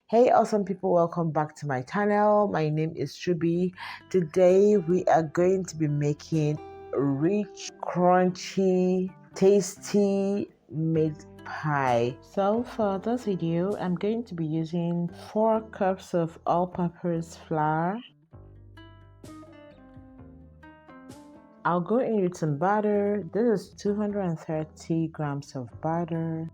Hey awesome people, welcome back to my channel. My name is Shubi. Today we are going to be making rich, crunchy, tasty meat pie. So for this video, I'm going to be using 4 cups of all-purpose flour. I'll go in with some butter. This is 230 grams of butter.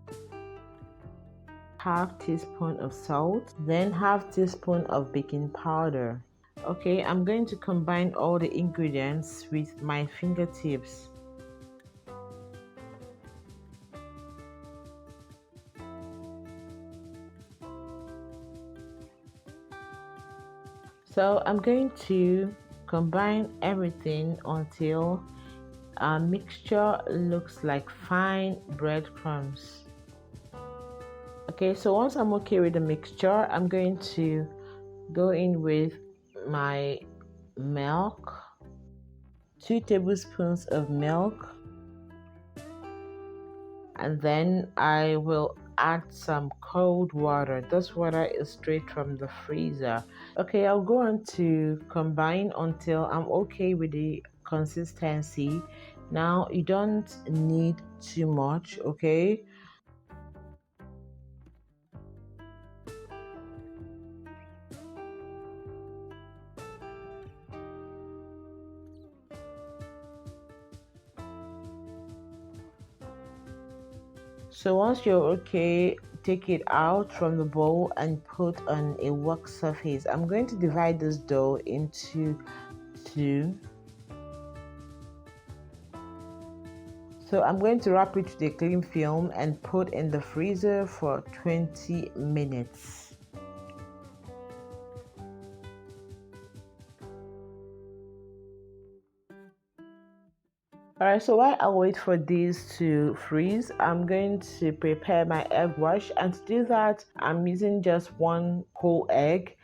Half teaspoon of salt, then half teaspoon of baking powder. Okay, I'm going to combine all the ingredients with my fingertips. So I'm going to combine everything until our mixture looks like fine breadcrumbs. Okay, so once I'm okay with the mixture, I'm going to go in with my milk, 2 tablespoons of milk, and then I will add some cold water. This water is straight from the freezer. Okay, I'll go on to combine until I'm okay with the consistency. Now you don't need too much, okay? So once you're okay, take it out from the bowl and put on a work surface. I'm going to divide this dough into 2. So I'm going to wrap it with a cling film and put in the freezer for 20 minutes. Alright, so while I wait for these to freeze, I'm going to prepare my egg wash, and to do that, I'm using just 1 whole egg.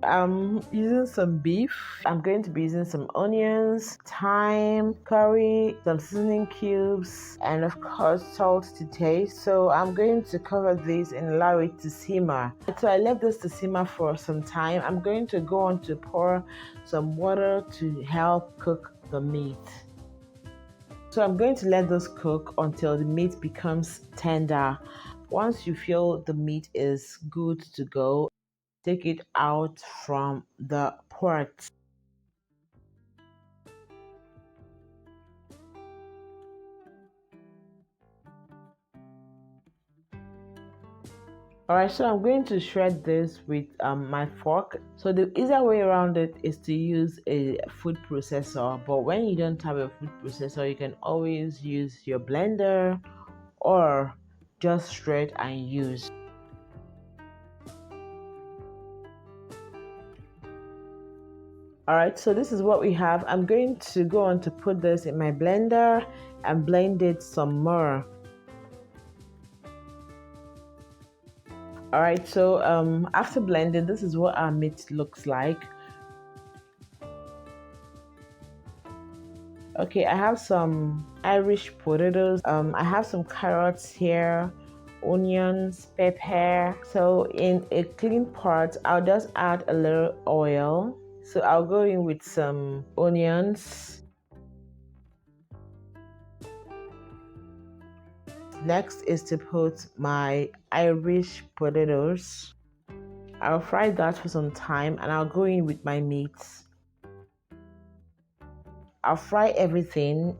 I'm using some beef. I'm going to be using some onions, thyme, curry, some seasoning cubes, and of course salt to taste. So I'm going to cover this and allow it to simmer. So I left this to simmer for some time. I'm going to go on to pour some water to help cook the meat. So I'm going to let this cook until the meat becomes tender. Once you feel the meat is good to go, take it out from the pot. Alright, so I'm going to shred this with my fork. So the easier way around it is to use a food processor, but when you don't have a food processor, you can always use your blender or just shred and use. Alright, so this is what we have. I'm going to go on to put this in my blender and blend it some more. Alright, so after blending, this is what our meat looks like. Okay, I have some Irish potatoes. I have some carrots here, onions, pepper. So in a clean pot, I'll just add a little oil. So I'll go in with some onions. Next is to put my Irish potatoes. I'll fry that for some time and I'll go in with my meat. I'll fry everything.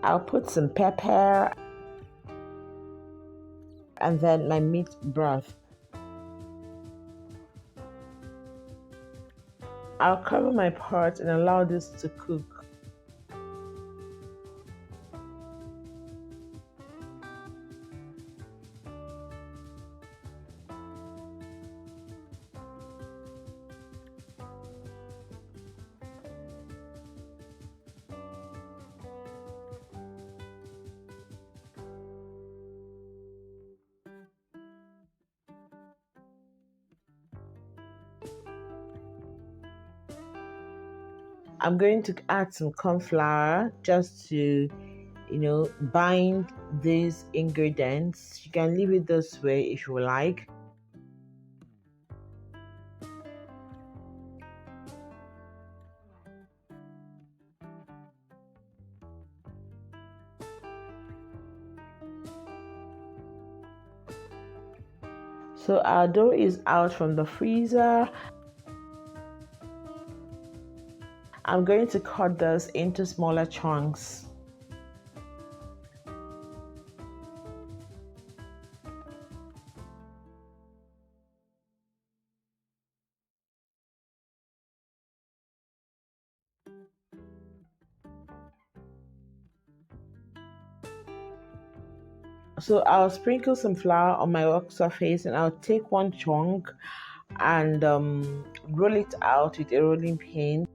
I'll put some pepper and then my meat broth. I'll cover my pot and allow this to cook. I'm going to add some cornflour just to, bind these ingredients. You can leave it this way if you like. So our dough is out from the freezer. I'm going to cut this into smaller chunks. So I'll sprinkle some flour on my work surface and I'll take one chunk and roll it out with a rolling pin.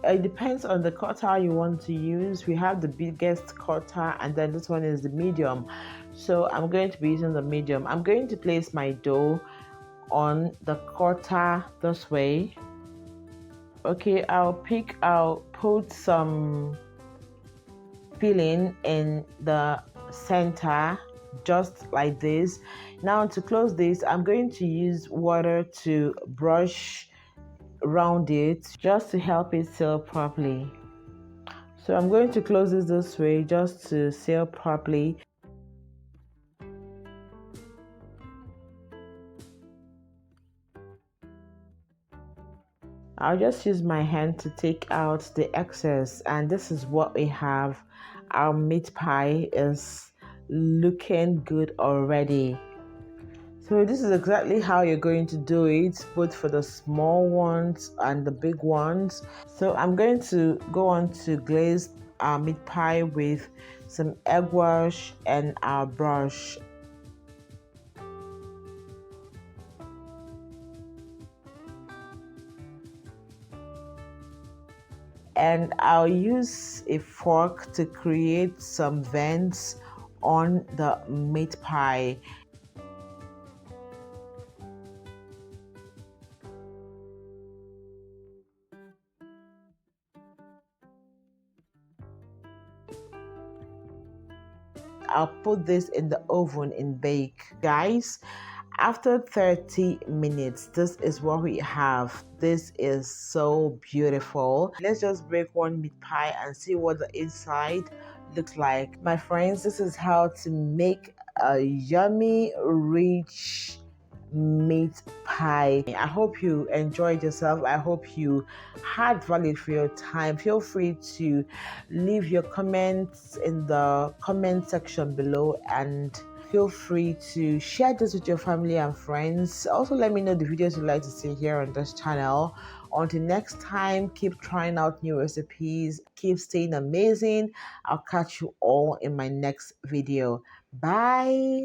It depends on the cutter you want to use. We have the biggest cutter and then this one is the medium. So I'm going to be using the medium. I'm going to place my dough on the cutter this way. Okay, I'll put some filling in the center just like this. Now to close this, I'm going to use water to brush around it just to help it seal properly. So I'm going to close this way just to seal properly. I'll just use my hand to take out the excess, and this is what we have. Our meat pie is looking good already. So this is exactly how you're going to do it, both for the small ones and the big ones. So I'm going to go on to glaze our meat pie with some egg wash and our brush. And I'll use a fork to create some vents on the meat pie. I'll put this in the oven and bake. Guys, after 30 minutes, this is what we have. This is so beautiful. Let's just break one meat pie and see what the inside looks like. My friends, this is how to make a yummy, rich meat pie. I hope you enjoyed yourself. I hope you had value for your time. Feel free to leave your comments in the comment section below, and feel free to share this with your family and friends. Also, let me know the videos you'd like to see here on this channel. Until next time, keep trying out new recipes, keep staying amazing. I'll catch you all in my next video. Bye.